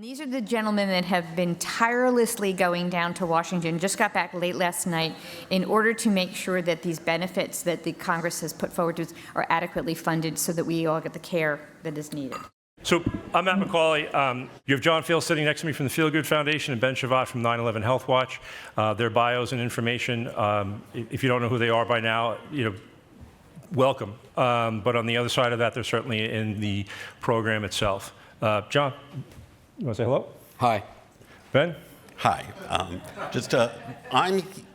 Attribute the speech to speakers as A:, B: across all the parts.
A: These are the gentlemen that have been tirelessly going down to Washington, just got back late last night, in order to make sure that these benefits that the Congress has put forward to us are adequately funded so that we all get the care that is needed.
B: So I'm Matt McCauley. You have John Feal sitting next to me from the FealGood Foundation and Ben Chevat from 9/11 Health Watch. Their bios and information, if you don't know who they are by now, welcome. But on the other side of that, they're certainly in the program itself. John, you want to say hello?
C: Hi.
B: Ben?
C: Hi.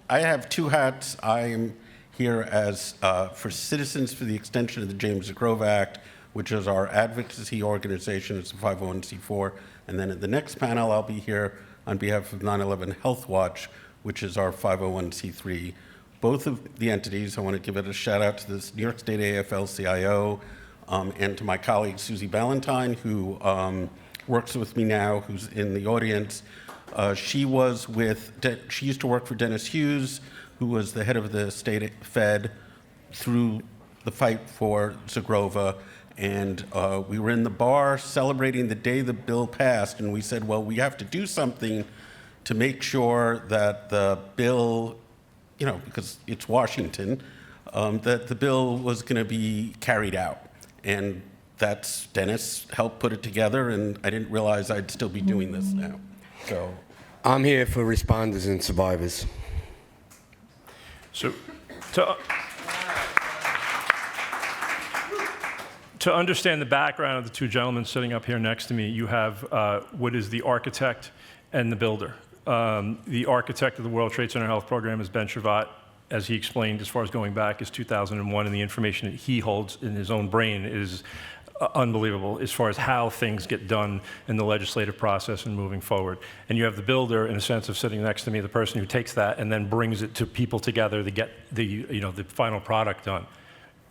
C: I have two hats. I am here as for Citizens for the Extension of the James Grove Act, which is our advocacy organization. It's a 501c4. And then at the next panel, I'll be here on behalf of 9/11 Health Watch, which is our 501c3. Both of the entities, I want to give it a shout out to this New York State AFL-CIO and to my colleague Susie Ballantyne, who works with me now, who's in the audience. She used to work for Dennis Hughes, who was the head of the state Fed through the fight for Zadroga. And we were in the bar celebrating the day the bill passed, and we said, well, we have to do something to make sure that the bill, because it's Washington, that the bill was going to be carried out. And that's Dennis helped put it together, and I didn't realize I'd still be doing this now. So
D: I'm here for responders and survivors.
B: So to understand the background of the two gentlemen sitting up here next to me, you have what is the architect and the builder. The architect of the World Trade Center Health Program is Ben Chevat. As he explained, as far as going back, is 2001, and the information that he holds in his own brain is unbelievable as far as how things get done in the legislative process and moving forward. And you have the builder, in a sense, of sitting next to me, the person who takes that and then brings it to people together to get the final product done,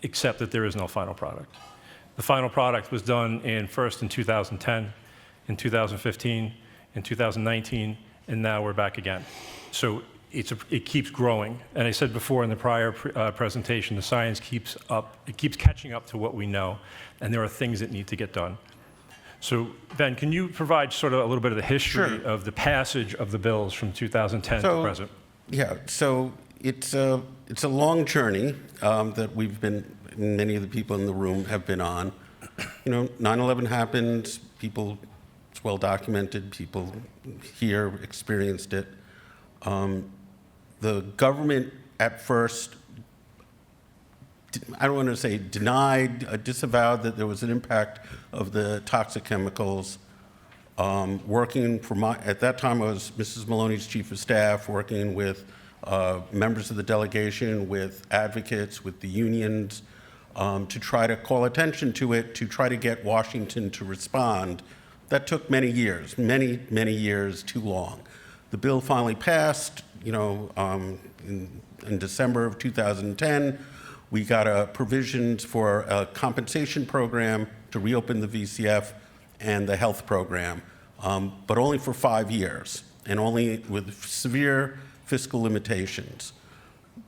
B: except that there is no final product. The final product was done first in 2010, in 2015, in 2019, and now we're back again. So it keeps growing. And I said before in the prior presentation, the science keeps catching up to what we know, and there are things that need to get done. So Ben, can you provide sort of a little bit of the history of the passage of the bills from 2010 to present?
C: Yeah, so it's a long journey that we've been, many of the people in the room have been on. 9/11 happened, it's well documented, people here experienced it. The government at first, I don't want to say denied, disavowed that there was an impact of the toxic chemicals. At that time I was Mrs. Maloney's chief of staff, working with members of the delegation, with advocates, with the unions, to try to call attention to it, to try to get Washington to respond. That took many years, many, many years, too long. The bill finally passed, in December of 2010. We got provisions for a compensation program to reopen the VCF and the health program, but only for 5 years, and only with severe fiscal limitations.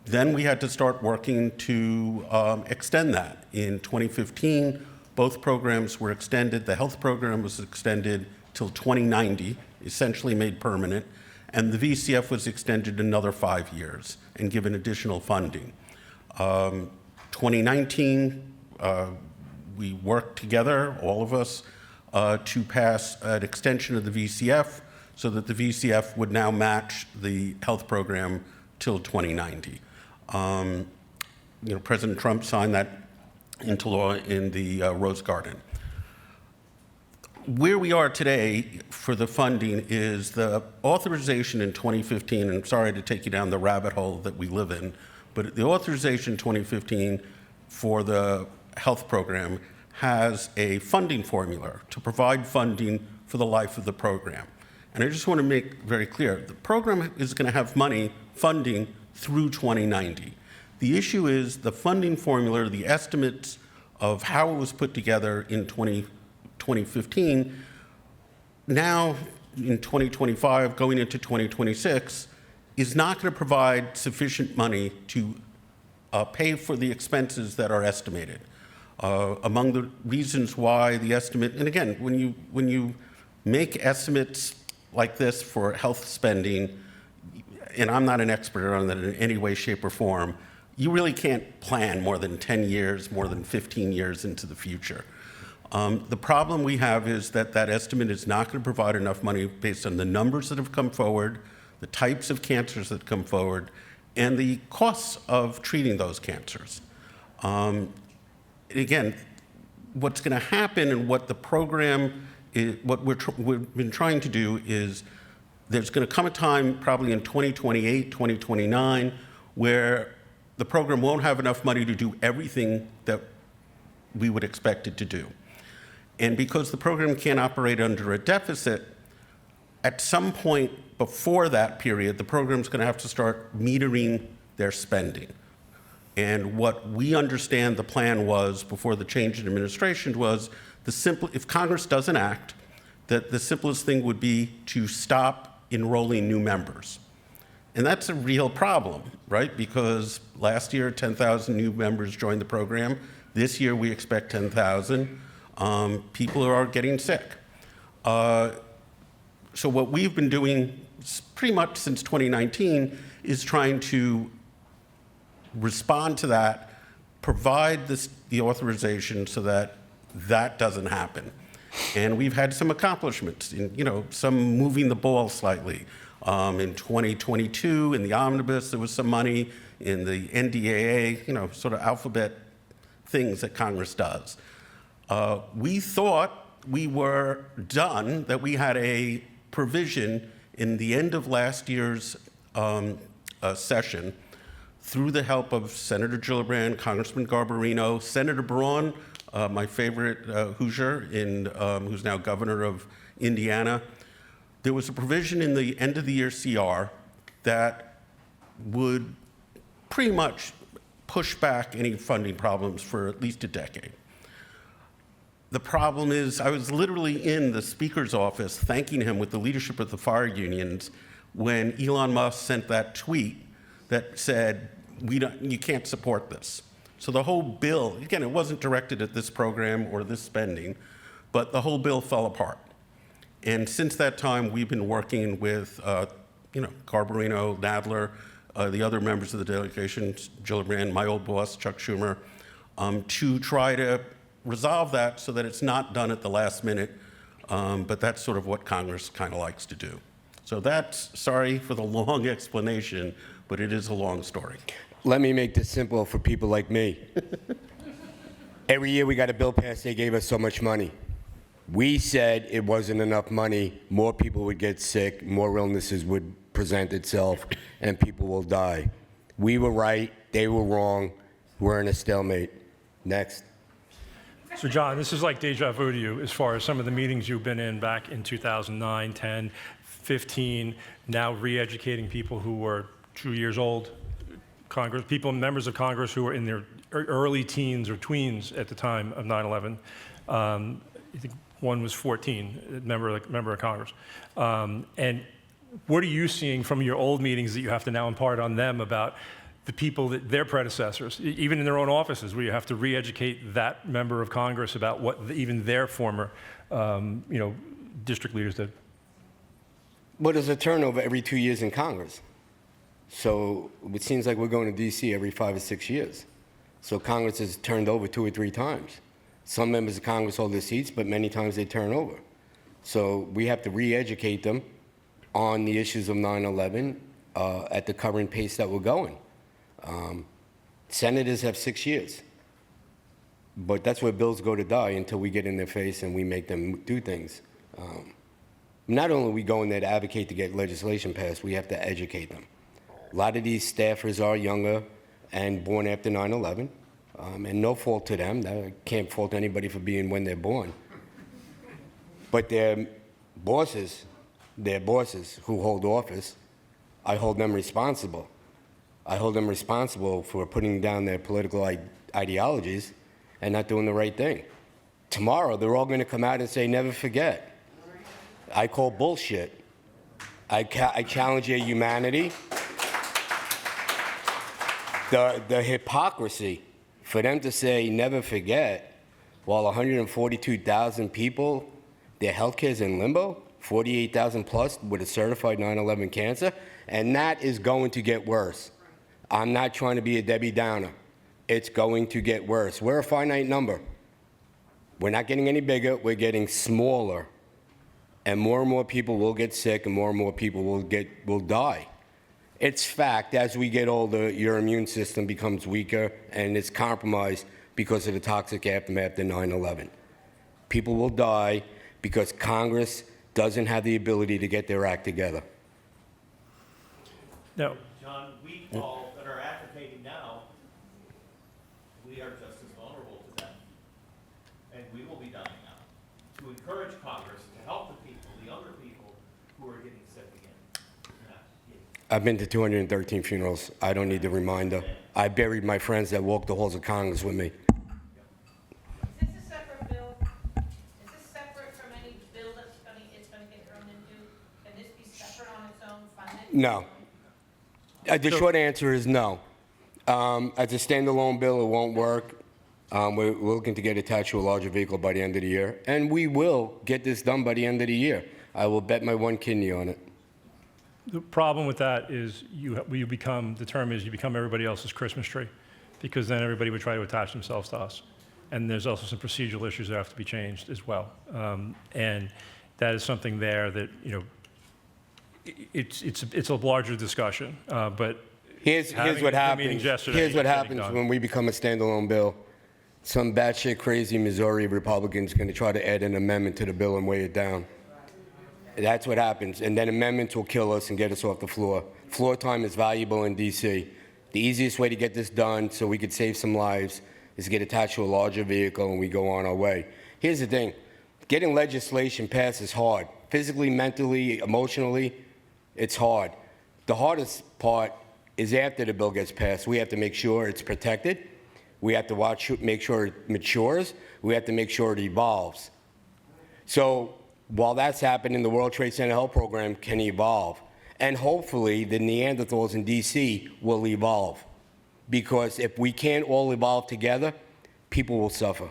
C: Then we had to start working to extend that. In 2015, both programs were extended. The health program was extended till 2090, essentially made permanent, and the VCF was extended another 5 years and given additional funding. 2019, we worked together, all of us, to pass an extension of the VCF so that the VCF would now match the health program till 2090. President Trump signed that into law in the Rose Garden. Where we are today for the funding is the authorization in 2015, and I'm sorry to take you down the rabbit hole that we live in, but the authorization in 2015 for the health program has a funding formula to provide funding for the life of the program. And I just want to make very clear, the program is going to have funding through 2090. The issue is the funding formula, the estimates of how it was put together in 2015, now in 2025, going into 2026, is not going to provide sufficient money to pay for the expenses that are estimated. Among the reasons why the estimate, and again, when you make estimates like this for health spending, and I'm not an expert on that in any way, shape, or form, you really can't plan more than 10 years, more than 15 years into the future. The problem we have is that that estimate is not going to provide enough money based on the numbers that have come forward, the types of cancers that come forward, and the costs of treating those cancers. Again, what's going to happen and what the program is, what we've been trying to do is there's going to come a time probably in 2028, 2029, where the program won't have enough money to do everything that we would expect it to do. And because the program can't operate under a deficit, at some point before that period, the program's going to have to start metering their spending. And what we understand the plan was before the change in administration was if Congress doesn't act, that the simplest thing would be to stop enrolling new members. And that's a real problem, right? Because last year, 10,000 new members joined the program. This year, we expect 10,000. People are getting sick. So what we've been doing pretty much since 2019 is trying to respond to that, provide the authorization so that that doesn't happen. And we've had some accomplishments, some moving the ball slightly. In 2022, in the omnibus, there was some money. In the NDAA, sort of alphabet things that Congress does. We thought we were done, that we had a provision in the end of last year's session through the help of Senator Gillibrand, Congressman Garbarino, Senator Braun, my favorite Hoosier, who's now governor of Indiana. There was a provision in the end of the year CR that would pretty much push back any funding problems for at least a decade. The problem is, I was literally in the speaker's office thanking him with the leadership of the fire unions when Elon Musk sent that tweet that said, you can't support this. So the whole bill, again, it wasn't directed at this program or this spending, but the whole bill fell apart. And since that time, we've been working with, Garbarino, Nadler, the other members of the delegation, Gillibrand, my old boss, Chuck Schumer, to try to resolve that so that it's not done at the last minute, but that's sort of what Congress kind of likes to do. So sorry for the long explanation, but it is a long story.
D: Let me make this simple for people like me. Every year we got a bill passed, they gave us so much money. We said it wasn't enough money, more people would get sick, more illnesses would present itself, and people will die. We were right, they were wrong, we're in a stalemate. Next.
B: So John, this is like deja vu to you as far as some of the meetings you've been in back in 2009, 10, 15, now re-educating people who were 2 years old, members of Congress who were in their early teens or tweens at the time of 9/11. I think one was 14, member of Congress. And what are you seeing from your old meetings that you have to now impart on them about the people, their predecessors, even in their own offices, where you have to re-educate that member of Congress about what even their former, district leaders did?
D: Well, there's a turnover every 2 years in Congress. So it seems like we're going to D.C. every 5 or 6 years. So Congress has turned over 2 or 3 times. Some members of Congress hold their seats, but many times they turn over. So we have to re-educate them on the issues of 9/11 at the current pace that we're going. Senators have 6 years. But that's where bills go to die until we get in their face and we make them do things. Not only are we going there to advocate to get legislation passed, we have to educate them. A lot of these staffers are younger and born after 9/11, and no fault to them. I can't fault anybody for being when they're born. But their bosses who hold office, I hold them responsible. I hold them responsible for putting down their political ideologies and not doing the right thing. Tomorrow, they're all going to come out and say, never forget. I call bullshit. I challenge your humanity. The hypocrisy for them to say never forget while 142,000 people Their health care is in limbo, 48,000 plus with a certified 9/11 cancer, and that is going to get worse. I'm not trying to be a Debbie Downer. It's going to get worse. We're a finite number. We're not getting any bigger, we're getting smaller. And more people will get sick and more people will die. It's fact, as we get older, your immune system becomes weaker and it's compromised because of the toxic aftermath of 9/11. People will die because Congress doesn't have the ability to get their act together.
B: No.
E: John, we all that are advocating now, we are just as vulnerable to them. And we will be dying out. To encourage Congress to help the people, the younger people who are getting sick again.
D: I've been to 213 funerals. I don't need the reminder. I buried my friends that walked the halls of Congress with me.
F: Is this a separate bill? Is this separate from any bill that's gonna get thrown into? Can this be separate on its own, funded?
D: No. The short answer is no. As a standalone bill, it won't work. We're looking to get attached to a larger vehicle by the end of the year, and we will get this done by the end of the year. I will bet my one kidney on it.
B: The problem with that is the term is you become everybody else's Christmas tree, because then everybody would try to attach themselves to us. And there's also some procedural issues that have to be changed as well. And that is something there that, it's a larger discussion, but
D: Here's what happens. Here's what happens
B: done.
D: when we become a standalone bill. Some batshit crazy Missouri Republicans going to try to add an amendment to the bill and weigh it down. That's what happens. And then amendments will kill us and get us off the floor. Floor time is valuable in D.C. The easiest way to get this done so we could save some lives is to get attached to a larger vehicle and we go on our way. Here's the thing. Getting legislation passed is hard. Physically, mentally, emotionally, it's hard. The hardest part is after the bill gets passed. We have to make sure it's protected. We have to make sure it matures. We have to make sure it evolves. So while that's happening, the World Trade Center Health Program can evolve. And hopefully the Neanderthals in D.C. will evolve. Because if we can't all evolve together, people will suffer.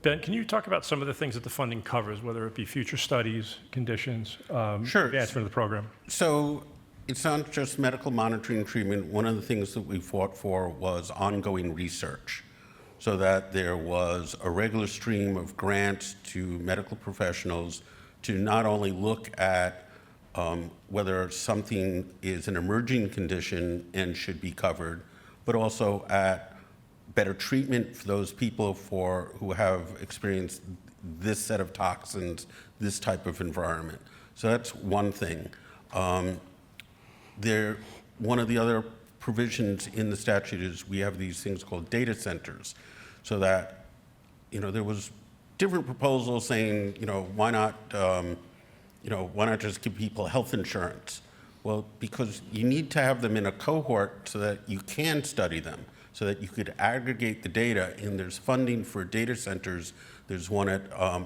B: Ben, can you talk about some of the things that the funding covers, whether it be future studies, conditions,
C: Sure.
B: advancement of the program?
C: So it's not just medical monitoring and treatment. One of the things that we fought for was ongoing research, so that there was a regular stream of grants to medical professionals to not only look at whether something is an emerging condition and should be covered, but also at better treatment for those people who have experienced this set of toxins, this type of environment. So that's one thing. One of the other provisions in the statute is we have these things called data centers, so that, there was different proposals saying, why not just give people health insurance? Well, because you need to have them in a cohort so that you can study them, so that you could aggregate the data, and there's funding for data centers. There's one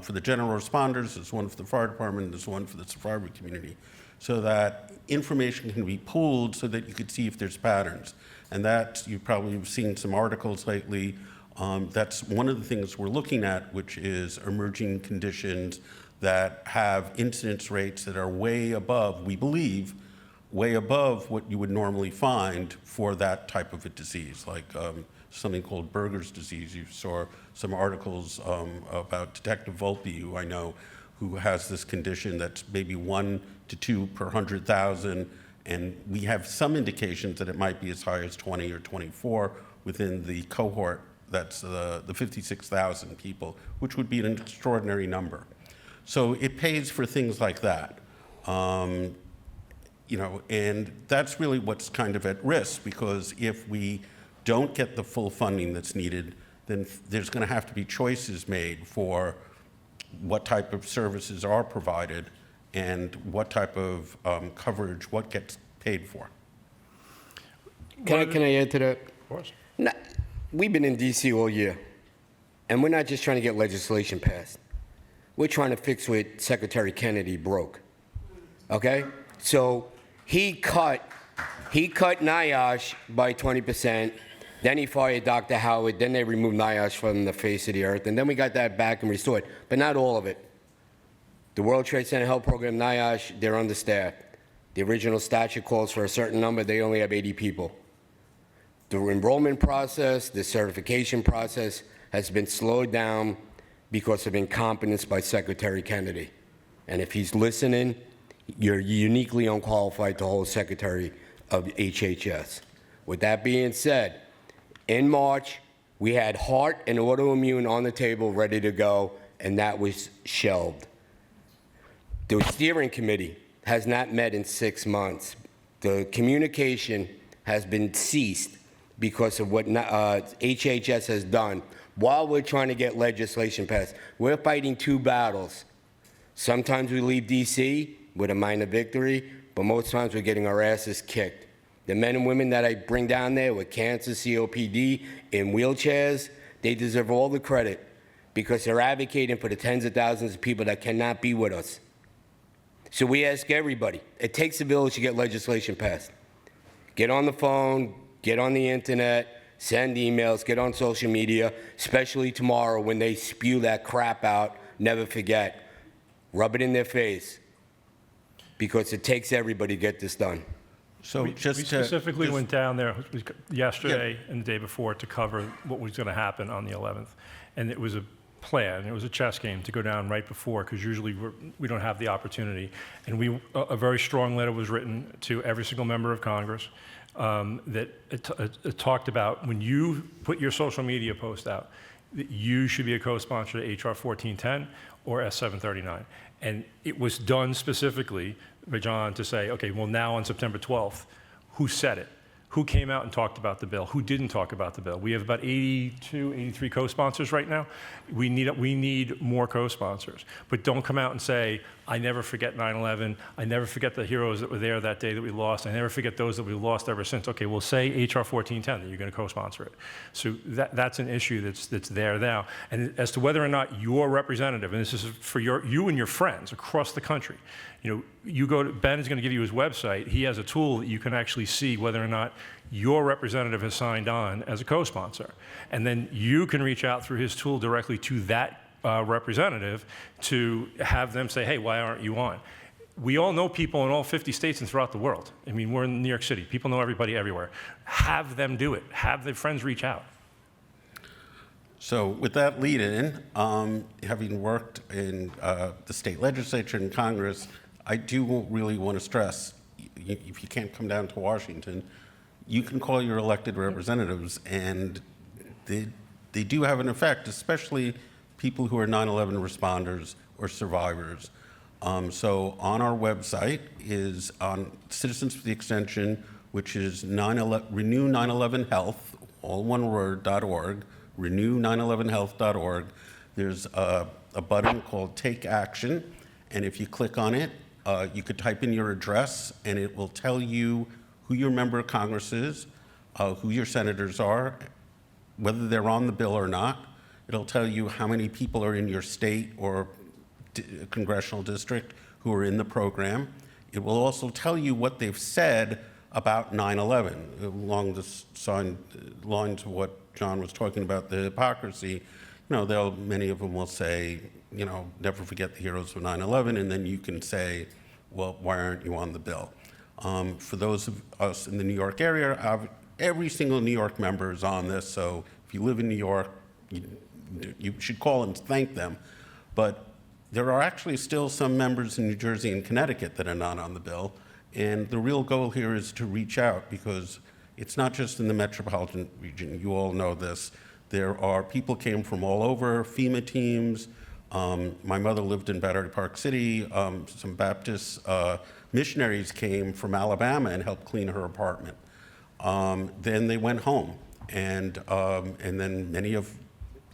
C: for the general responders, there's one for the fire department, there's one for the survivor community, so that information can be pooled so that you could see if there's patterns. And that, you probably have seen some articles lately. That's one of the things we're looking at, which is emerging conditions that have incidence rates that are way above, we believe, way above what you would normally find for that type of a disease, like something called Berger's disease. You saw some articles about Detective Volpe, who I know, who has this condition that's maybe 1 to 2 per 100,000, and we have some indications that it might be as high as 20 or 24 within the cohort that's the 56,000 people, which would be an extraordinary number. So it pays for things like that. And that's really what's kind of at risk, because if we don't get the full funding that's needed, then there's going to have to be choices made for what type of services are provided and what type of coverage, what gets paid for.
D: Can I add to that?
B: Of course.
D: No, we've been in D.C. all year, and we're not just trying to get legislation passed. We're trying to fix what Secretary Kennedy broke, okay? So he cut NIOSH by 20%, Then he fired Dr. Howard. Then they removed NIOSH from the face of the earth. And then we got that back and restored, but not all of it. The World Trade Center Health Program, NIOSH, they're understaffed. The original statute calls for a certain number. They only have 80 people. The enrollment process, the certification process has been slowed down because of incompetence by Secretary Kennedy. And if he's listening, you're uniquely unqualified to hold Secretary of HHS. With that being said, in March, we had heart and autoimmune on the table ready to go, and that was shelved. The steering committee has not met in 6 months. The communication has been ceased because of what HHS has done while we're trying to get legislation passed. We're fighting two battles. Sometimes we leave DC with a minor victory, but most times we're getting our asses kicked. The men and women that I bring down there with cancer, COPD, in wheelchairs, they deserve all the credit because they're advocating for the tens of thousands of people that cannot be with us. So we ask everybody, it takes a village to get legislation passed. Get on the phone, get on the internet, send emails, get on social media, especially tomorrow when they spew that crap out, never forget. Rub it in their face because it takes everybody to get this done.
C: So
B: We
C: just
B: specifically went down there yesterday and the day before to cover what was going to happen on the 11th. And it was a plan, it was a chess game to go down right before, because usually we don't have the opportunity. And a very strong letter was written to every single member of Congress that it talked about when you put your social media post out, that you should be a co-sponsor to HR 1410 or S739. And it was done specifically by John to say, okay, well now on September 12th, who said it? Who came out and talked about the bill? Who didn't talk about the bill? We have about 82, 83 co-sponsors right now. We need more co-sponsors. But don't come out and say, I never forget 9/11. I never forget the heroes that were there that day that we lost. I never forget those that we lost ever since. Okay, well, say HR 1410 that you're going to co-sponsor it. So that's an issue that's there now. And as to whether or not your representative, and this is for you and your friends across the country, you go to, Ben is going to give you his website. He has a tool that you can actually see whether or not your representative has signed on as a co-sponsor. And then you can reach out through his tool directly to that representative to have them say, hey, why aren't you on? We all know people in all 50 states and throughout the world. I mean, we're in New York City. People know everybody everywhere. Have them do it. Have their friends reach out.
C: So with that lead in, having worked in the state legislature and Congress, I do really want to stress, if you can't come down to Washington, you can call your elected representatives, and they do have an effect, especially people who are 9/11 responders or survivors. So on our website is on Citizens for the Extension, which is Renew 9/11 Health, all one word, .org, renew911health.org. There's a button called Take Action, and if you click on it, you could type in your address, and it will tell you who your member of Congress is, who your senators are, whether they're on the bill or not. It'll tell you how many people are in your state or congressional district who are in the program. It will also tell you what they've said about 9/11, along the lines of what John was talking about, the hypocrisy. Many of them will say, never forget the heroes of 9/11, and then you can say, well, why aren't you on the bill? For those of us in the New York area, every single New York member is on this, so if you live in New York, you should call and thank them. But there are actually still some members in New Jersey and Connecticut that are not on the bill, and the real goal here is to reach out, because it's not just in the metropolitan region. You all know this. There are people came from all over, FEMA teams. My mother lived in Battery Park City. Some Baptist missionaries came from Alabama and helped clean her apartment. Then they went home, and then many of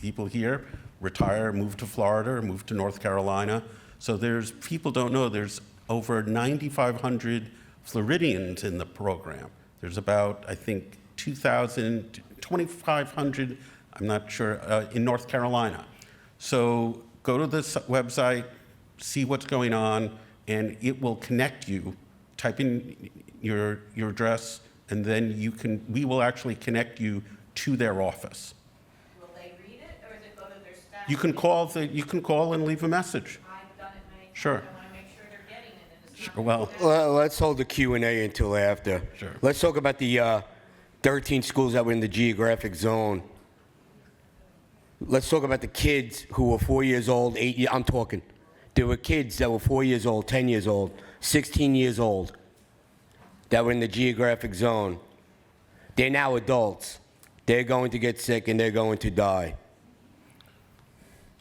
C: people here retire, move to Florida, or move to North Carolina. So people don't know, there's over 9,500 Floridians in the program. There's about, I think, 2,500, I'm not sure, in North Carolina. So go to this website, see what's going on, and it will connect you. Type in your address, and then we will actually connect you to their office.
F: Will they read it, or is it go to their staff?
C: You can call and leave a message.
F: I've done it many times.
C: Sure.
F: I want to make sure they're getting it, and it's not.
C: Well,
D: Let's hold the Q&A until after.
C: Sure.
D: Let's talk about the 13 schools that were in the geographic zone. Let's talk about the kids who were 4 years old, I'm talking. There were kids that were 4 years old, 10 years old, 16 years old that were in the geographic zone. They're now adults. They're going to get sick and they're going to die.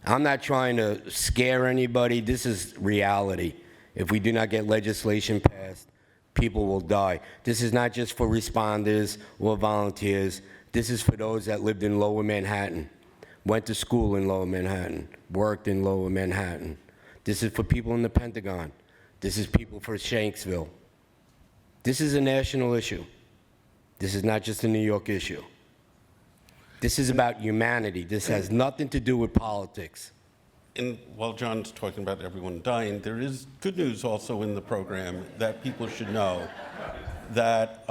D: I'm not trying to scare anybody. This is reality. If we do not get legislation passed, people will die. This is not just for responders or volunteers. This is for those that lived in Lower Manhattan, went to school in Lower Manhattan, worked in Lower Manhattan. This is for people in the Pentagon. This is people for Shanksville. This is a national issue. This is not just a New York issue. This is about humanity. This has nothing to do with politics.
C: And while John's talking about everyone dying, there is good news also in the program that people should know that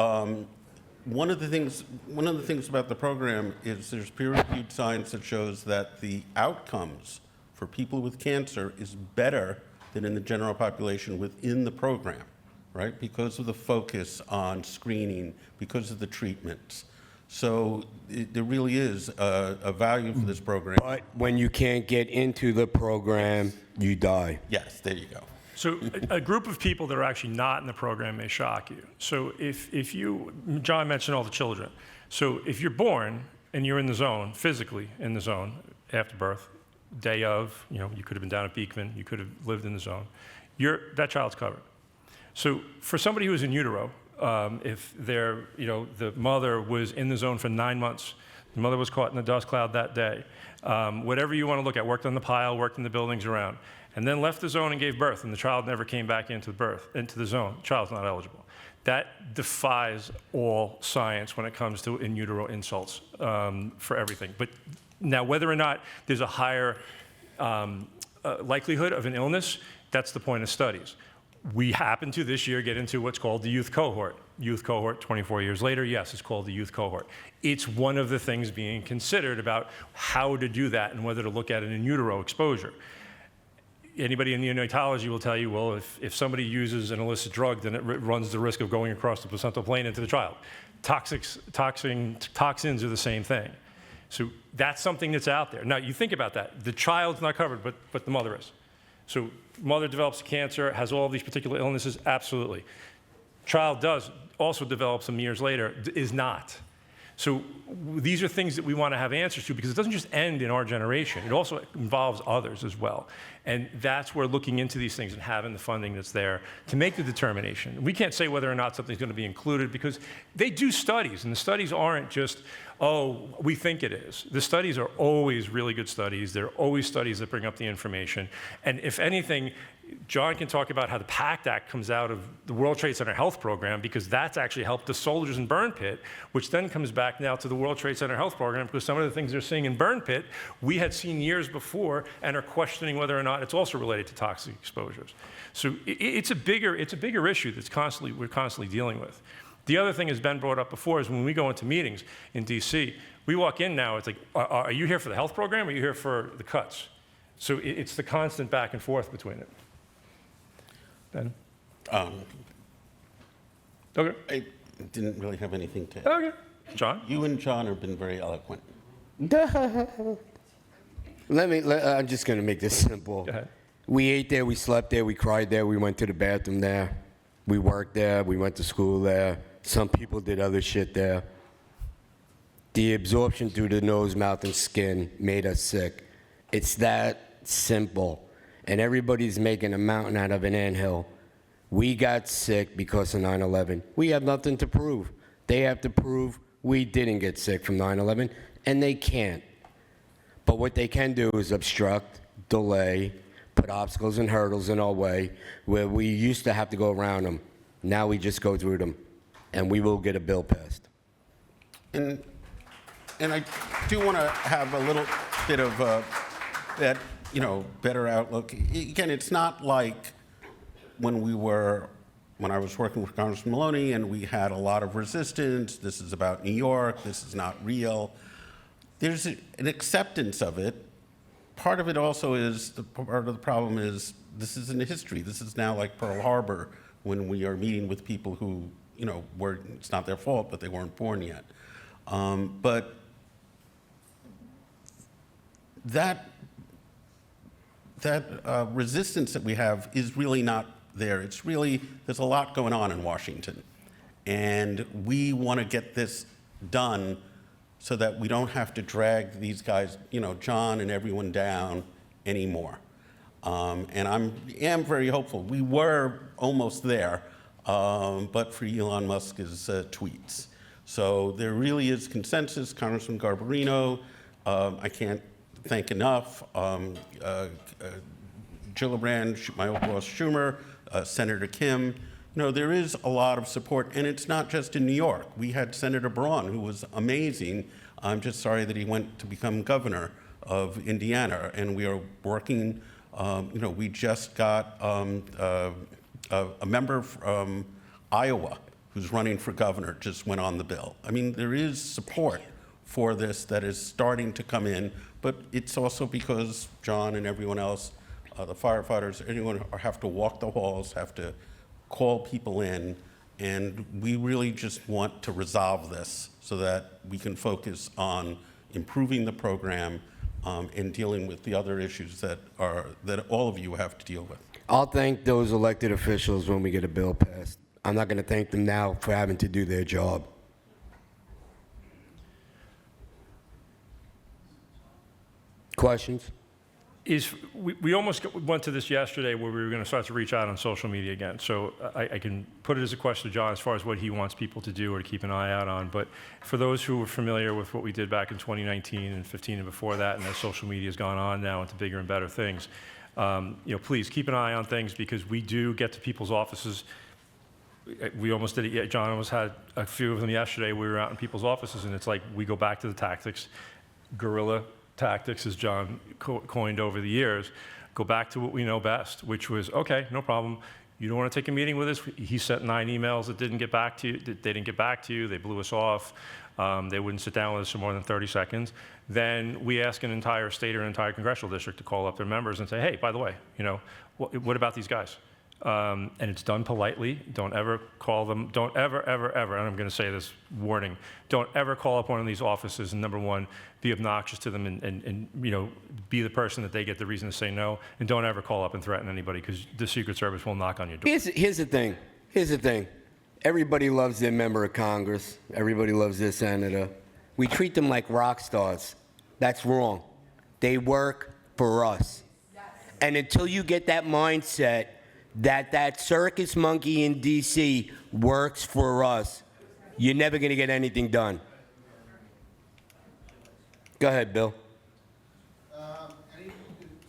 C: one of the things about the program is there's peer-reviewed science that shows that the outcomes for people with cancer is better than in the general population within the program, right? Because of the focus on screening, because of the treatments. So there really is a value for this program.
D: But when you can't get into the program, you die.
C: Yes, there you go.
B: So a group of people that are actually not in the program may shock you. So if you, John mentioned all the children. So if you're born and you're in the zone, physically in the zone after birth, day of, you could have been down at Beekman, you could have lived in the zone, that child's covered. So for somebody who is in utero, if they're, the mother was in the zone for 9 months, the mother was caught in the dust cloud that day, whatever you want to look at, worked on the pile, worked in the buildings around, and then left the zone and gave birth, and the child never came back into the zone, the child's not eligible. That defies all science when it comes to in utero insults for everything. But now, whether or not there's a higher likelihood of an illness, that's the point of studies. We happen to this year get into what's called the youth cohort. Youth cohort, 24 years later, yes, it's called the youth cohort. It's one of the things being considered about how to do that and whether to look at an in utero exposure. Anybody in neonatology will tell you, well, if somebody uses an illicit drug, then it runs the risk of going across the placental plane into the child. Toxins are the same thing. So that's something that's out there. Now, you think about that. The child's not covered, but the mother is. So mother develops cancer, has all these particular illnesses, absolutely. Child does also develop some years later, is not. So these are things that we want to have answers to because it doesn't just end in our generation. It also involves others as well. And that's where looking into these things and having the funding that's there to make the determination. We can't say whether or not something's going to be included because they do studies, and the studies aren't just, oh, we think it is. The studies are always really good studies. They're always studies that bring up the information. And if anything, John can talk about how the PACT Act comes out of the World Trade Center Health Program because that's actually helped the soldiers in Burn Pit, which then comes back now to the World Trade Center Health Program because some of the things they're seeing in Burn Pit, we had seen years before and are questioning whether or not it's also related to toxic exposures. So it's a bigger issue that's we're constantly dealing with. The other thing has been brought up before is when we go into meetings in DC, we walk in now, it's like, are you here for the health program or are you here for the cuts? So it's the constant back and forth between it. Ben? Okay.
C: I didn't really have anything to add.
B: Okay. John?
C: You and John have been very eloquent.
D: I'm just going to make this simple.
B: Go ahead.
D: We ate there, we slept there, we cried there, we went to the bathroom there, we worked there, we went to school there. Some people did other shit there. The absorption through the nose, mouth, and skin made us sick. It's that simple. And everybody's making a mountain out of an anthill. We got sick because of 9/11. We have nothing to prove. They have to prove we didn't get sick from 9/11, and they can't. But what they can do is obstruct, delay, put obstacles and hurdles in our way where we used to have to go around them. Now we just go through them, and we will get a bill passed.
C: And I do want to have a little bit of that, better outlook. Again, it's not like when we were when I was working with Congressman Maloney, and we had a lot of resistance. This is about New York. This is not real. There's an acceptance of it. Part of it also is, part of the problem is, this is in history. This is now like Pearl Harbor, when we are meeting with people who, it's not their fault, but they weren't born yet. But that resistance that we have is really not there. It's really, there's a lot going on in Washington. And we want to get this done so that we don't have to drag these guys, John and everyone down anymore. And I am very hopeful. We were almost there, but for Elon Musk's tweets. So there really is consensus. Congressman Garbarino, I can't thank enough. Gillibrand, my old boss Schumer, Senator Kim. There is a lot of support, and it's not just in New York. We had Senator Braun, who was amazing. I'm just sorry that he went to become governor of Indiana, and we are working. We just got a member from Iowa who's running for governor, just went on the bill. I mean, there is support for this that is starting to come in, but it's also because John and everyone else, the firefighters, anyone have to walk the halls, have to call people in, and we really just want to resolve this so that we can focus on improving the program and dealing with the other issues that all of you have to deal with.
D: I'll thank those elected officials when we get a bill passed. I'm not going to thank them now for having to do their job. Questions?
B: We almost went to this yesterday where we were going to start to reach out on social media again. So I can put it as a question to John as far as what he wants people to do or to keep an eye out on. But for those who are familiar with what we did back in 2019 and 15 and before that, and as social media has gone on now into bigger and better things, please keep an eye on things, because we do get to people's offices. We almost did it. Yeah, John almost had a few of them yesterday. We were out in people's offices, and it's like we go back to the tactics, guerrilla tactics, as John coined over the years, go back to what we know best, which was, okay, no problem. You don't want to take a meeting with us? He sent 9 emails that didn't get back to you. They didn't get back to you. They blew us off. They wouldn't sit down with us for more than 30 seconds. Then we ask an entire state or an entire congressional district to call up their members and say, hey, by the way, what about these guys? And it's done politely. Don't ever call them. Don't ever, ever, ever, and I'm going to say this warning, don't ever call up one of these offices and, number one, be obnoxious to them and be the person that they get the reason to say no. And don't ever call up and threaten anybody, because the Secret Service will knock on your door.
D: Here's the thing. Everybody loves their member of Congress. Everybody loves their senator. We treat them like rock stars. That's wrong. They work for us. And until you get that mindset that circus monkey in D.C. works for us, you're never going to get anything done. Go ahead, Bill.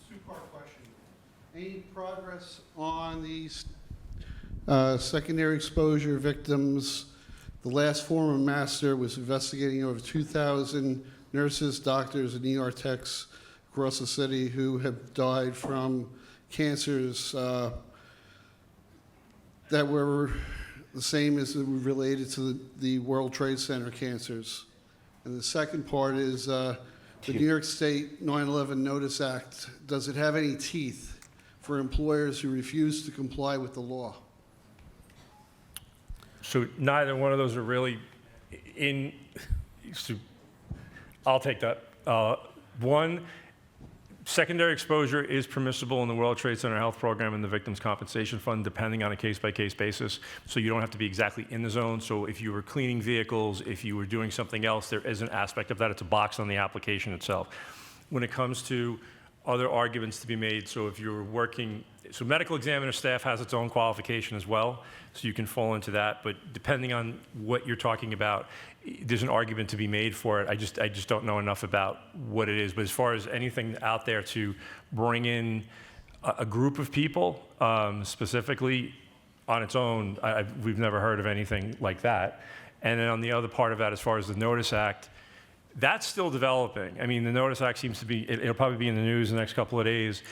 G: Two-part question. Any progress on these secondary exposure victims? The last former master was investigating over 2,000 nurses, doctors, and ER techs across the city who have died from cancers that were the same as related to the World Trade Center cancers. And the second part is the New York State 9/11 Notice Act. Does it have any teeth for employers who refuse to comply with the law?
B: So neither one of those are really in. So I'll take that. One, secondary exposure is permissible in the World Trade Center Health Program and the Victims' Compensation Fund, depending on a case-by-case basis. So you don't have to be exactly in the zone. So if you were cleaning vehicles, if you were doing something else, there is an aspect of that. It's a box on the application itself. When it comes to other arguments to be made, so if you're working, so medical examiner staff has its own qualification as well, so you can fall into that. But depending on what you're talking about, there's an argument to be made for it. I just don't know enough about what it is. But as far as anything out there to bring in a group of people, specifically on its own, we've never heard of anything like that. And then on the other part of that, as far as the Notice Act, that's still developing. I mean, the Notice Act seems to be, it'll probably be in the news in the next couple of days.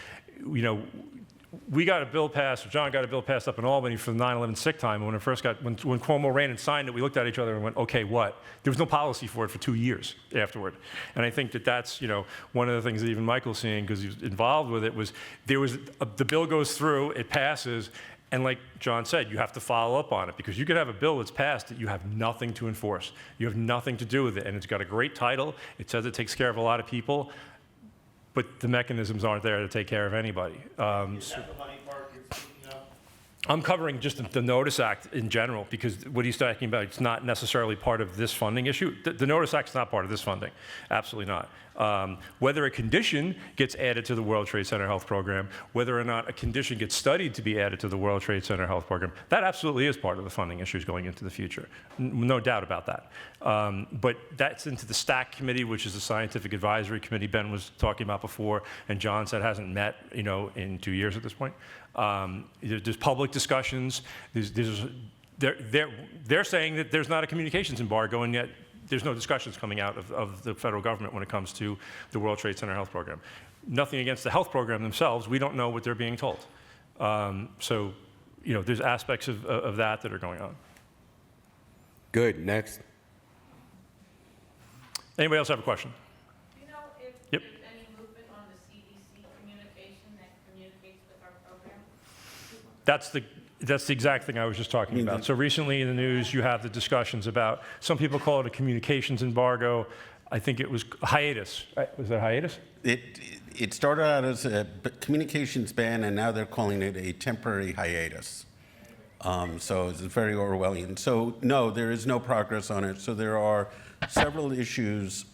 B: we got a bill passed, or John got a bill passed up in Albany for the 9/11 sick time. And when Cuomo ran and signed it, we looked at each other and went, okay, what? There was no policy for it for 2 years afterward. And I think that that's, one of the things that even Michael's seeing, because he was involved with it, was the bill goes through, it passes, and like John said, you have to follow up on it, because you could have a bill that's passed that you have nothing to enforce. You have nothing to do with it, and it's got a great title. It says it takes care of a lot of people, but the mechanisms aren't there to take care of anybody.
E: Is that the money part you're speaking of?
B: I'm covering just the Notice Act in general, because what he's talking about, it's not necessarily part of this funding issue. The Notice Act's not part of this funding, absolutely not. Whether a condition gets added to the World Trade Center Health Program, whether or not a condition gets studied to be added to the World Trade Center Health Program, that absolutely is part of the funding issues going into the future. No doubt about that. But that's into the STAC committee, which is the Scientific Advisory Committee Ben was talking about before, and John said hasn't met, in 2 years at this point. There's public discussions. They're saying that there's not a communications embargo, and yet there's no discussions coming out of the federal government when it comes to the World Trade Center Health Program. Nothing against the health program themselves. We don't know what they're being told. So, there's aspects of that are going on.
D: Good, next.
B: Anybody else have a question?
F: Do you know if
B: Yep.
F: there's any movement on the CDC communication that communicates with our program?
B: That's the exact thing I was just talking about. So recently in the news, you have the discussions about, some people call it a communications embargo. I think it was hiatus. Was that hiatus?
C: It started out as a communications ban, and now they're calling it a temporary hiatus. So it's very Orwellian. So no, there is no progress on it. So there are several issues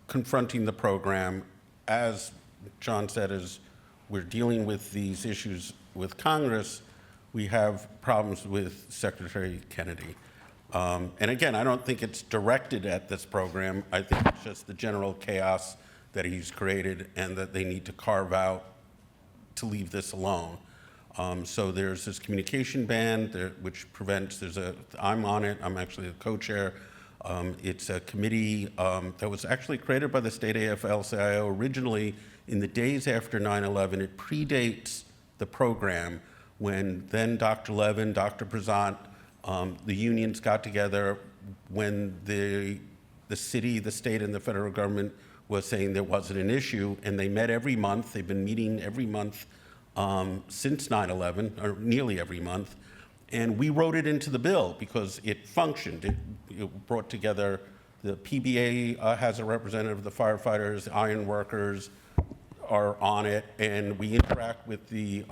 C: confronting the program. As John said, as we're dealing with these issues with Congress, we have problems with Secretary Kennedy. And again, I don't think it's directed at this program. I think it's just the general chaos that he's created, and that they need to carve out to leave this alone. So there's this communication ban which prevents, I'm on it, I'm actually the co-chair. It's a committee that was actually created by the state AFL-CIO originally in the days after 9/11. It predates the program, when then Dr. Levin, Dr. Prezant, the unions got together, when the city, the state, and the federal government was saying there wasn't an issue, and they met every month. They've been meeting every month since 9/11, or nearly every month, and we wrote it into the bill because it functioned. It brought together, the PBA has a representative, the firefighters, iron workers are on it, and we interact with the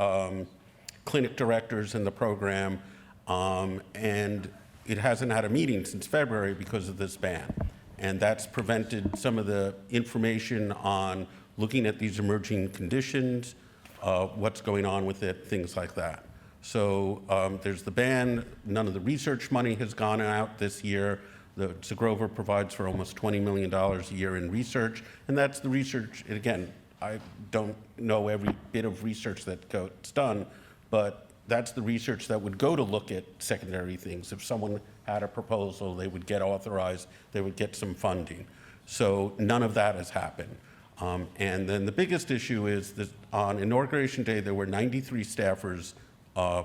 C: clinic directors in the program, and it hasn't had a meeting since February because of this ban. And that's prevented some of the information on looking at these emerging conditions, what's going on with it, things like that. So there's the ban. None of the research money has gone out this year. The Zadroga provides for almost $20 million a year in research, and that's the research. And again, I don't know every bit of research that gets done, but that's the research that would go to look at secondary things. If someone had a proposal, they would get authorized, they would get some funding. So none of that has happened. And then the biggest issue is that on Inauguration Day, there were 93 staffers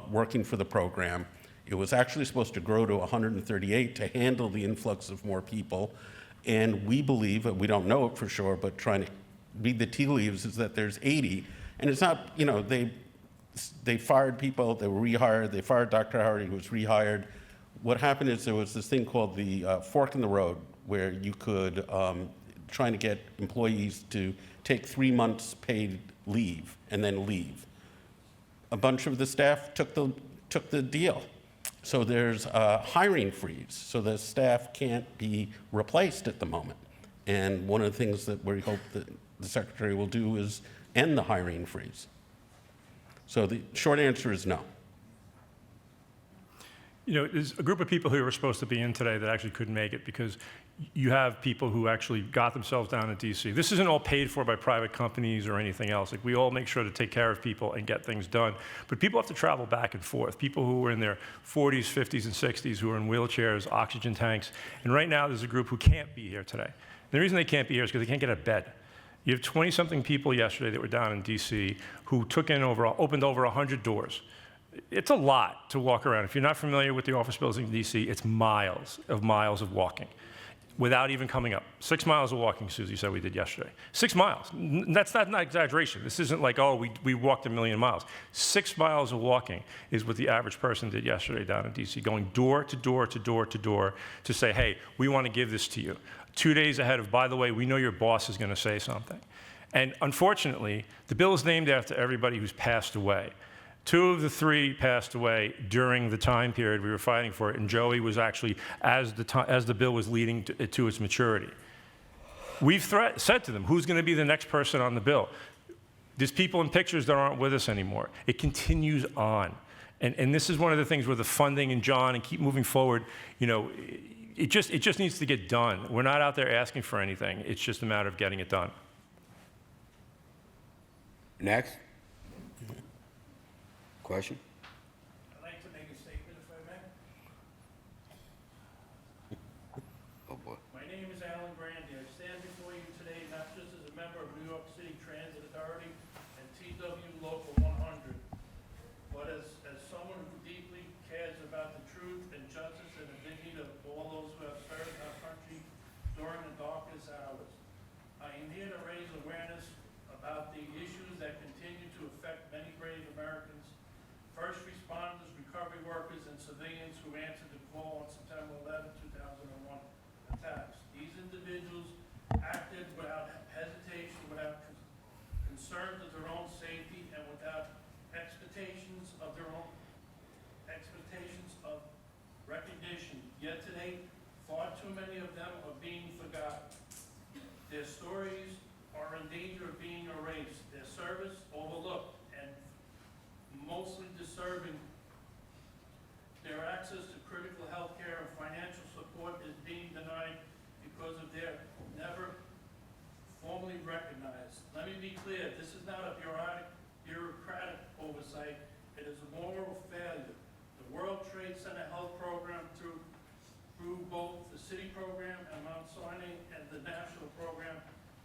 C: working for the program. It was actually supposed to grow to 138 to handle the influx of more people. And we believe, we don't know it for sure, but trying to read the tea leaves, is that there's 80. And it's not, they fired people, they were rehired, they fired Dr. Howard, he was rehired. What happened is there was this thing called the fork in the road, where you could, trying to get employees to take 3 months paid leave and then leave. A bunch of the staff took the deal. So there's a hiring freeze, so the staff can't be replaced at the moment. And one of the things that we hope that the secretary will do is end the hiring freeze. So the short answer is no.
B: There's a group of people who were supposed to be in today that actually couldn't make it because you have people who actually got themselves down in DC. This isn't all paid for by private companies or anything else. Like, we all make sure to take care of people and get things done. But people have to travel back and forth. People who are in their 40s, 50s, and 60s who are in wheelchairs, oxygen tanks. And right now there's a group who can't be here today. The reason they can't be here is because they can't get out of bed. You have 20-something people yesterday that were down in D.C. who opened over 100 doors. It's a lot to walk around. If you're not familiar with the office buildings in D.C., it's miles of walking without even coming up. 6 miles of walking, Susie said we did yesterday. 6 miles. That's not an exaggeration. This isn't like, oh, we walked 1,000,000 miles. 6 miles of walking is what the average person did yesterday down in D.C., going door to door to door to door to say, hey, we want to give this to you. 2 days ahead of, by the way, we know your boss is going to say something. And unfortunately, the bill is named after everybody who's passed away. 2 of the 3 passed away during the time period we were fighting for it, and Joey was actually, as the bill was leading to its maturity. We've said to them, who's going to be the next person on the bill? There's people in pictures that aren't with us anymore. It continues on. And this is one of the things where the funding and John and keep moving forward, you know, it just needs to get done. We're not out there asking for anything. It's just a matter of getting it done.
D: Next. Question?
H: I'd like to make a statement, if I may.
D: Oh, boy.
H: My name is Alan Grandy. I stand before you today not just as a member of New York City Transit Authority and TW Local 100, but as someone who deeply cares about the truth and justice and the dignity of all those who have served our country during the darkest hours. I am here to raise awareness about the issues that continue to affect many brave Americans, first responders, recovery workers, and civilians who answered the call on September 11, 2001 attacks. These individuals acted without hesitation, without concerns of their own safety, and without expectations of recognition. Yet today, far too many of them are being forgotten. Their stories are in danger of being erased, their service overlooked, and mostly disturbing. Their access to critical health care and financial support is being denied because of their never formally recognized. Let me be clear, this is not a bureaucratic oversight, it is a moral failure. The World Trade Center Health Program through both the city program and Mount Sinai and the national program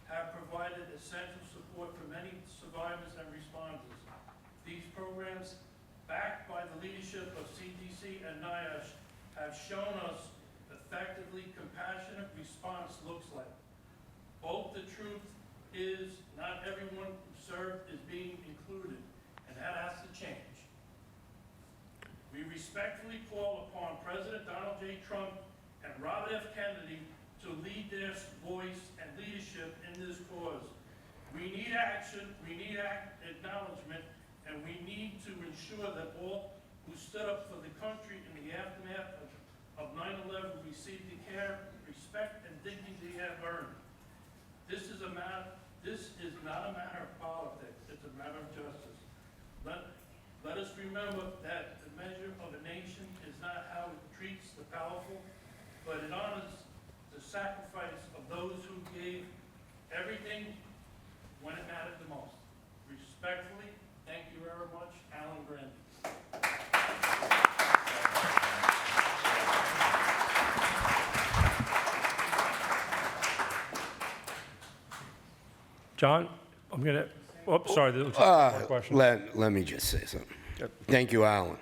H: have provided essential support for many survivors and responders. These programs, backed by the leadership of CDC and NIOSH, have shown us effectively compassionate response looks like. Both the truth is not everyone who served is being included, and that has to change. We respectfully call upon President Donald J. Trump and Robert F. Kennedy to lead their voice and leadership in this cause. We need action, we need acknowledgement, and we need to ensure that all who stood up for the country in the aftermath of 9/11 receive the care, respect, and dignity they have earned. This is not a matter of politics, it's a matter of justice. Let us remember that the measure of a nation is not how it treats the powerful, but it honors the sacrifice of those who gave everything when it mattered the most. Respectfully, thank you very much, Alan Grandy.
B: John, I'm going to, sorry, there looks like one more question.
D: Let me just say something. Thank you, Alan.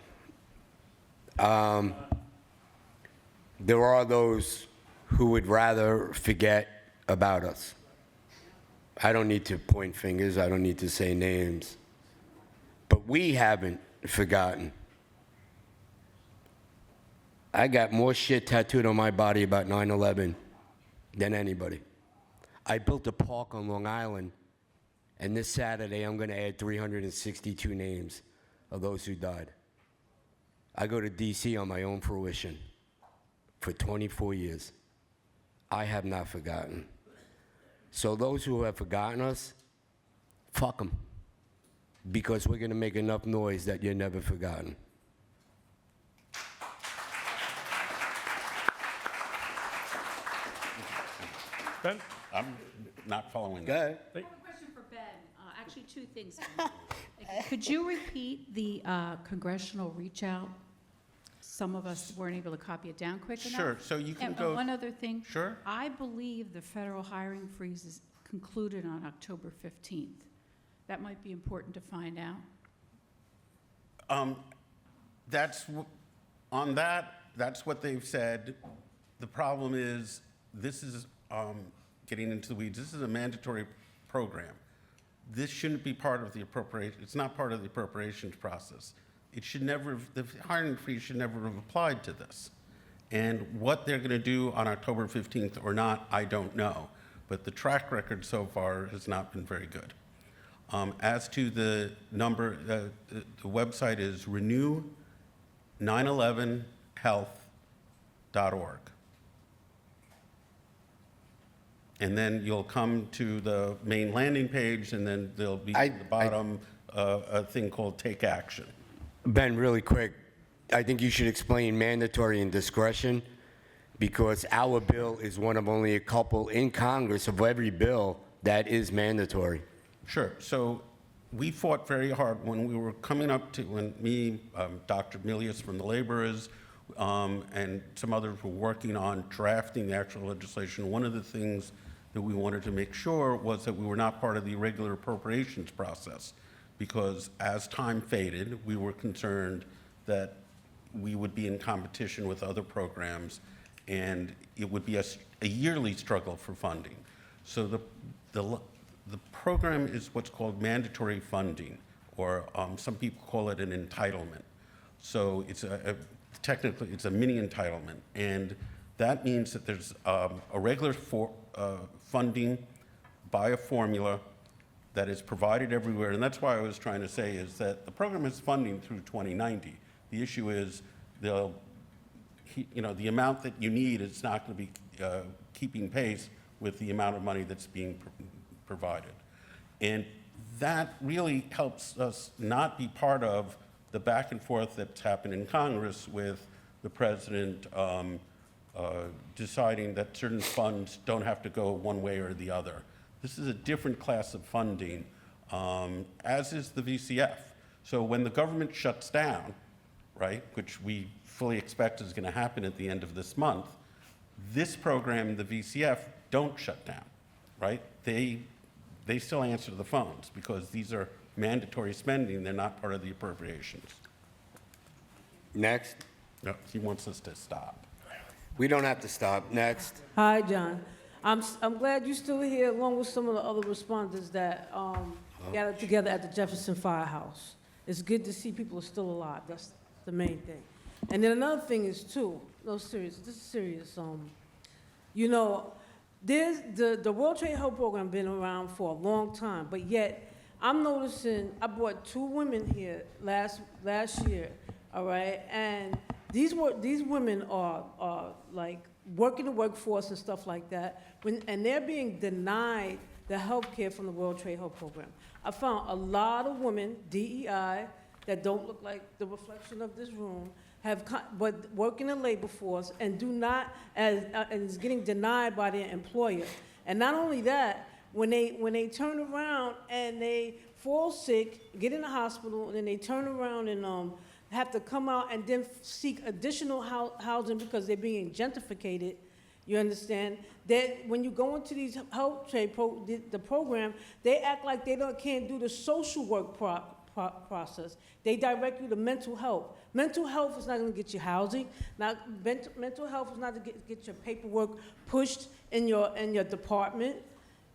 D: There are those who would rather forget about us. I don't need to point fingers. I don't need to say names. But we haven't forgotten. I got more shit tattooed on my body about 9/11 than anybody. I built a park on Long Island, and this Saturday I'm going to add 362 names of those who died. I go to D.C. on my own fruition for 24 years. I have not forgotten. So those who have forgotten us, fuck them, because we're going to make enough noise that you're never forgotten.
B: Ben?
C: I'm not following
D: Go
C: that.
D: ahead.
I: I have a question for Ben. Actually, two things. Could you repeat the congressional reach out? Some of us weren't able to copy it down quick enough.
C: Sure, so you can
I: And
C: go.
I: one other thing.
C: Sure.
I: I believe the federal hiring freeze concluded on October 15th? That might be important to find out.
C: That's what they've said. The problem is, this is getting into the weeds. This is a mandatory program. This shouldn't be part of the appropriation. It's not part of the appropriations process. It should never, the hiring freeze should never have applied to this. And what they're going to do on October 15th or not, I don't know. But the track record so far has not been very good. As to the number, the website is renew911health.org. And then you'll come to the main landing page, and then there'll be at the bottom a thing called Take Action.
D: Ben, really quick, I think you should explain mandatory and discretion, because our bill is one of only a couple in Congress of every bill that is mandatory.
C: Sure. So we fought very hard when we were coming up to, when me, Dr. Milius from the laborers, and some others were working on drafting the actual legislation. One of the things that we wanted to make sure was that we were not part of the regular appropriations process, because as time faded, we were concerned that we would be in competition with other programs, and it would be a yearly struggle for funding. So the program is what's called mandatory funding, or some people call it an entitlement. So it's technically it's a mini entitlement, and that means that there's a regular funding by a formula that is provided everywhere, and that's why I was trying to say is that the program is funding through 2090. The issue is the amount that you need is not going to be keeping pace with the amount of money that's being provided. And that really helps us not be part of the back and forth that's happened in Congress with the president deciding that certain funds don't have to go one way or the other. This is a different class of funding, as is the VCF. So when the government shuts down, right, which we fully expect is going to happen at the end of this month, this program and the VCF don't shut down, right? They still answer the phones because these are mandatory spending. They're not part of the appropriations.
D: Next.
C: No, he wants us to stop.
D: We don't have to stop. Next.
J: Hi, John. I'm glad you're still here, along with some of the other responders that gathered together at the Jefferson Firehouse. It's good to see people are still alive. That's the main thing. And then another thing is, too, no, serious, this is serious. There's the World Trade Health Program been around for a long time, but yet I'm noticing, I brought 2 women here last year, all right? And these women are like working the workforce and stuff like that, and they're being denied the health care from the World Trade Health Program. I found a lot of women, DEI, that don't look like the reflection of this room, but work in the labor force and do not, and is getting denied by their employer. And not only that, when they turn around and they fall sick, get in the hospital, and then they turn around and have to come out and then seek additional housing because they're being gentrificated, you understand? That when you go into these health trade the program, they act like they can't do the social work process. They direct you to mental health. Mental health is not going to get you housing. Mental health is not to get your paperwork pushed in your department.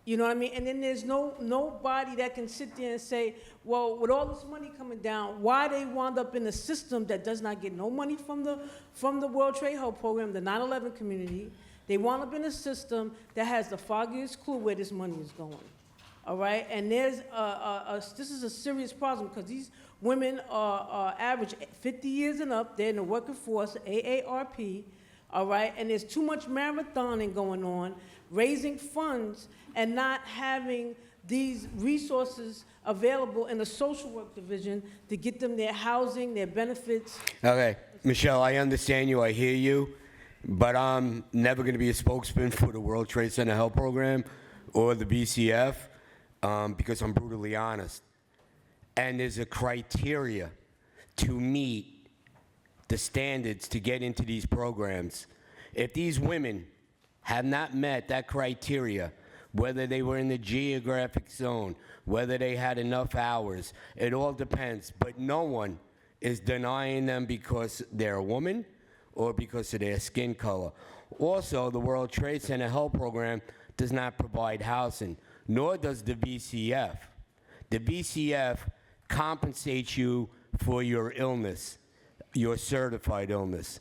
J: You know what I mean? And then there's nobody that can sit there and say, well, with all this money coming down, why they wound up in a system that does not get no money from the World Trade Health Program, the 9/11 community. They wound up in a system that has the foggiest clue where this money is going. All right? And there's this is a serious problem because these women are average 50 years and up. They're in the working force, AARP. All right? And there's too much marathoning going on, raising funds, and not having these resources available in the social work division to get them their housing, their benefits.
D: Okay, Michelle, I understand you. I hear you. But I'm never going to be a spokesman for the World Trade Center Health Program or the BCF because I'm brutally honest. And there's a criteria to meet the standards to get into these programs. If these women have not met that criteria, whether they were in the geographic zone, whether they had enough hours. It all depends. But no one is denying them because they're a woman or because of their skin color. Also, the World Trade Center Help Program does not provide housing, nor does the VCF. The VCF compensates you for your illness, your certified illness.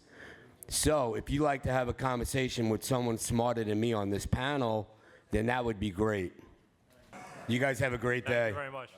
D: So if you'd like to have a conversation with someone smarter than me on this panel, then that would be great. You guys have a great day.
B: Thank you very much.